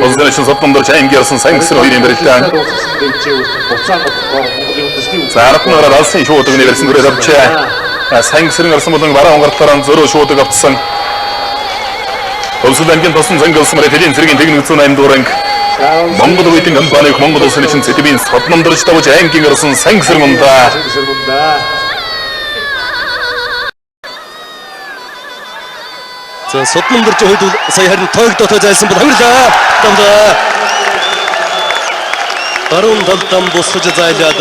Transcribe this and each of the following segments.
Улсын Содномдорч аймгийн сангисэр хоёрын барилдаан. Заратнаараа алсын шуудаг нэрсэн дүрээр авчаа. Сангисэрэн арсан болон бараа онгортлороо зөрөө шуудаг авцсан. Улсын аймгийн тосон зангилсан мөрөлийн зэргийн техник зүүн аймд дуранг. Монгол үеийн компаниг Монгол улсын чин сэтбийн Содномдорч давж аймгийн арсан сангисэр мундаа. Содномдорч хувьд сая харин тоогдотоо зайлсан бол хамрлаа. Дамдаа. Баруун талдан босгож зайлаад.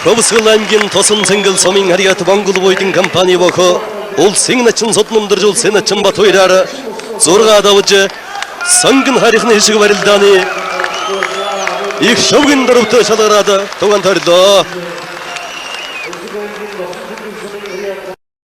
Хөвсгөлангийн тосон цэнгэл сумын харьяат Монгол үеийн компани бохо улсын начин Содномдорч улсын начин бат хоёраар зургаа давж сангын харихны хишиг барилдааны их шавгын дөрөвтө шалгараад тугаан торлоо.